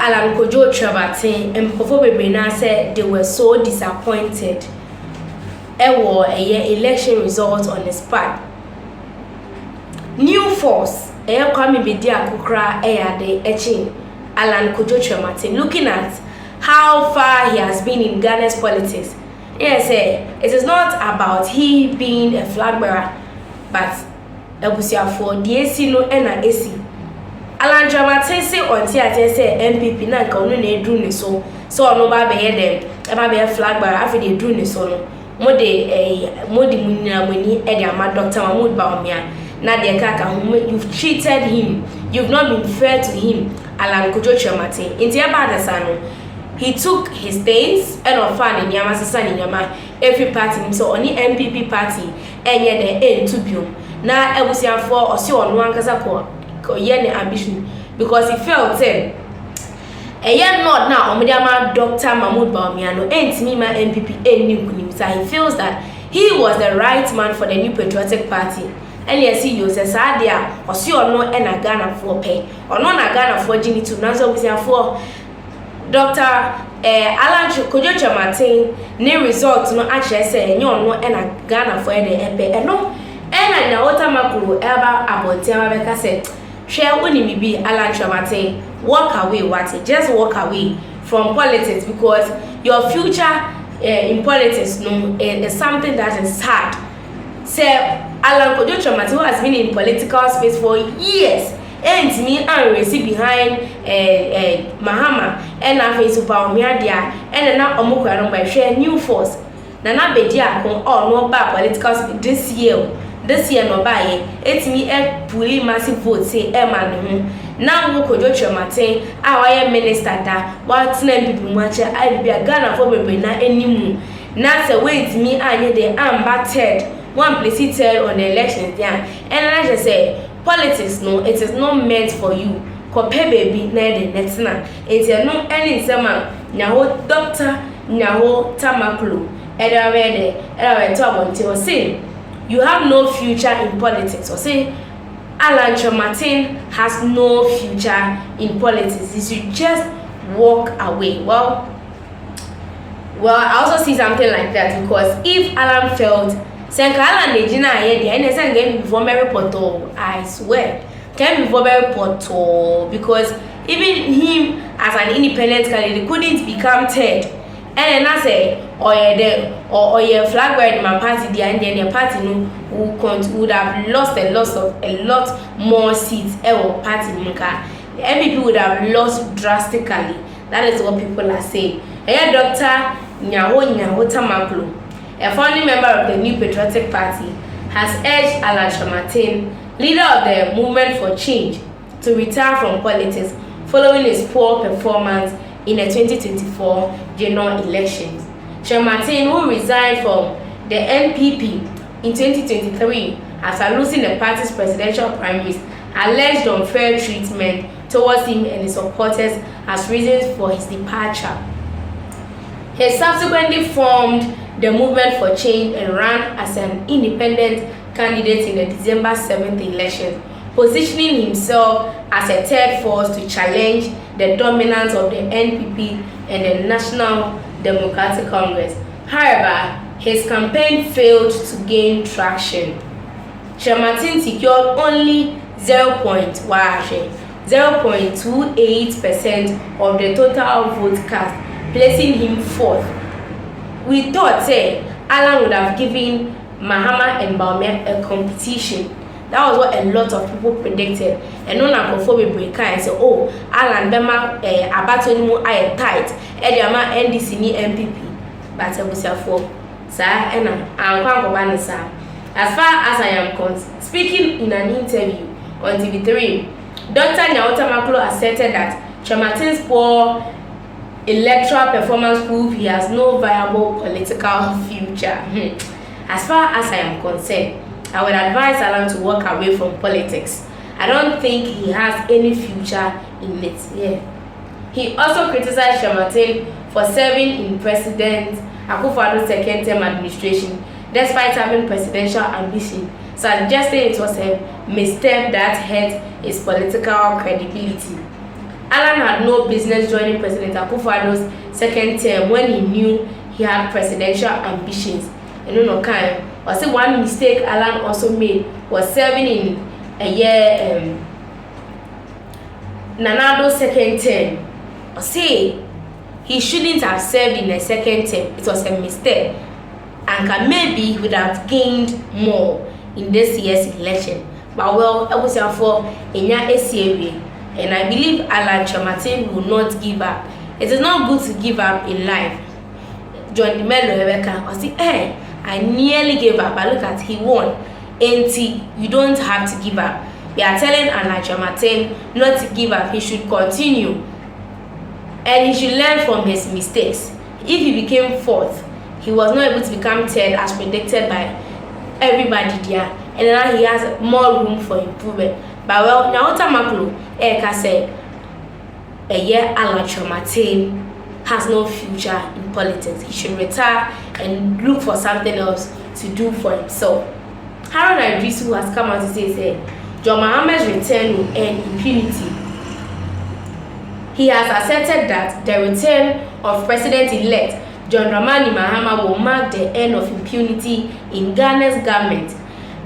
Alan Kojo Travertin and Pofo said they were so disappointed a election results on the spot. New force Kwame Bedia Kukra de etching Alan Kojo Travertin, looking at how far he has been in Ghana's politics. Yes, it is not about he being a flag bearer, but Ebusia for the AC no and AC. Alan Travertin say on theatre say MPP na ka onu na edu ni so no ba be dem e ba be flag bearer afi dey do ni so no modi munina muni e dey ama Dr. Mahmoud Bawumia na dey ka you've cheated him, you've not been fair to him. Alan Kojo Travertin inti e ba da sano he took his things and of fan in Yama Sasa in Yama every party so only MPP party and yet the end to biom na Ebusia for or see on one kasa ko yene ambition because he felt a year not now Omediama Dr. Mahmoud Bawumia no entimi ma MPP any kunimisa. He feels that he was the right man for the New Patriotic Party. And yes, he uses Sadia or see or no and a Ghana for pay or no na Ghana for Jimmy to Nazo for Dr. Alan Kojo Travertin ne result no actually say nyo no and a Ghana for the MP no and na otamakuru eba abontia beka say share only be Alan Travertin walk away just walk away from politics because your future in politics no is something that is sad. Say Alan Kojo Travertin who has been in political space for years and me and receive behind Mahama and na face Bawumia dia and na omukwa no by share new force na bedia kon no ba political space this year no buy it me a fully massive vote say man no now Kojo Travertin our minister da what na people much I be Ghana for be na animu na say wait me anye the battered one place seated on the elections there and I just say politics no it is not meant for you compare baby na the next na it is no any sema nyaho doctor nyaho tamaklu edawe to abonte o say you have no future in politics or say Alan Travertin has no future in politics. You should just walk away. Well I also see something like that because if Alan felt Senka Alan Nejina here and then game before Mary Poto, I swear can before Mary Poto because even him as an independent candidate couldn't become third. And then I say or your flag bearer in my party there and then your party no would have lost a lot more seats or party nka. The MPP would have lost drastically. That is what people are saying. Dr. Nyaho Tamaklu, a founding member of the New Patriotic Party, has urged Alan Travertin, leader of the Movement for Change, to retire from politics following his poor performance in the 2024 general elections. Travertin, who resigned from the NPP in 2023 after losing the party's presidential primaries, alleged unfair treatment towards him and his supporters as reasons for his departure. He subsequently formed the Movement for Change and ran as an independent candidate in the December 7th election, positioning himself as a third force to challenge the dominance of the NPP and the National Democratic Congress. However, his campaign failed to gain traction. Travertin secured only 0.28% of the total vote cast, placing him fourth. We thought Alan would have given Mahama and Bawumia a competition. That was what a lot of people predicted. And no na conform break and say, oh, Alan Bema abato ni mu aye tight. Ediama NDC ni MPP. But Ebusia for sir and I'm sir. As far as I am concerned, speaking in an interview on TV3, Dr. Nyaho Tamaklu asserted that Travertin's poor electoral performance proved he has no viable political future. As far as I am concerned, I would advise Alan to walk away from politics. I don't think he has any future in it. Yeah. He also criticized Travertin for serving in President Akufo-Addo's second-term administration, despite having presidential ambition, suggesting it was a misstep that hurt his political credibility. Alan had no business joining President Akufo-Addo's second term when he knew he had presidential ambitions. And no kind. Or say one mistake Alan also made was serving in a year Nanado's second term. Or say he shouldn't have served in a second term. It was a mistake. And maybe he would have gained more in this year's election. But well, I was for Enya SUBCRIBE, and I believe Alan Kyerematen will not give up. It is not good to give up in life. John Demelo Rebecca, I say, I nearly gave up, but look at he won. And you don't have to give up. We are telling Alan Kyerematen not to give up. He should continue, and he should learn from his mistakes. If he became fourth, he was not able to become third as predicted by everybody there, and now he has more room for improvement. But well, now Tamaklo Eka said, a year Alan Kyerematen has no future in politics. He should retire and look for something else to do for himself. Harold Idrisu has come out to say John Mahama's return will end impunity. He has asserted that the return of President-elect John Dramani Mahama will mark the end of impunity in Ghana's government.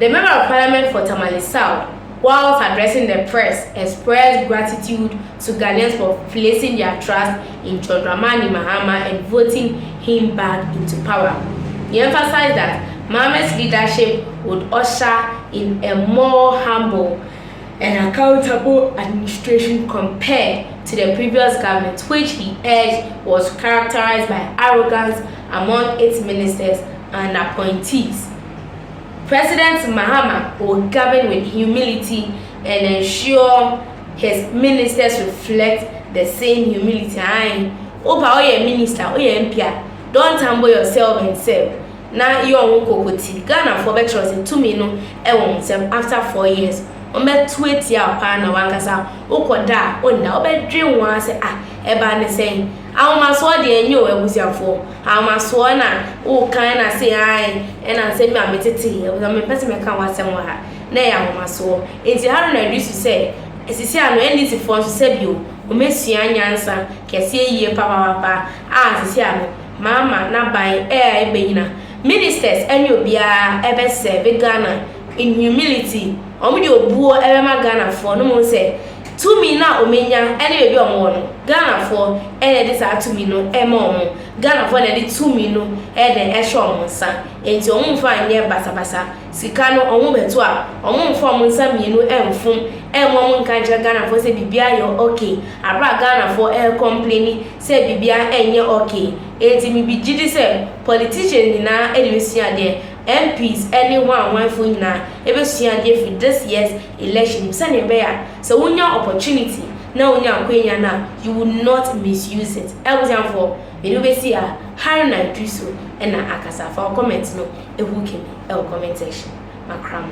The Member of Parliament for Tamale South, whilst addressing the press, expressed gratitude to Ghanaians for placing their trust in John Dramani Mahama and voting him back into power. He emphasized that Mahama's leadership would usher in a more humble and accountable administration compared to the previous government, which he urged was characterized by arrogance among its ministers and appointees. President Mahama will govern with humility and ensure his ministers reflect the same humility. Opa oye minister, oye MP, don't humble yourself and serve. Now you are kokoti. Ghana for better to me no after 4 years. Ombe tweet ya pa na wankasa ukoda onda obe dream wan say eba ne say awmaso de enyo ebusiafo awmaso na o kan na say na say me ametete e me person me kan wasem wa na ya awmaso enti haru na Idrisu say esisi anu NDC for so say bio o mesua nyansa kese yie papa esisi anu mama na ban ebeyina ministers enyo bia ebe serve Ghana in humility. Omudi obuo ebema Ghana for no mo say to me na omenya ene bebi omo no Ghana for ene de sa to me no ema omo Ghana for na de to me no ene ehwe omo nsa enti omo mfa nye basabasa sika no omo beto a omo mfa omo nsa mienu emfum emo omo nka nja Ghana for say bibia yo okay abra Ghana for complain say bibia enye okay enti mi bi gidi say politicians na edwesia de MPs anyone for na ebesua dey for this year's election sane beya so when your opportunity na when your kwenya na you will not misuse it. I was for you be see Harold Idrisu and na akasa for comment no ehu kemi e comment section makram.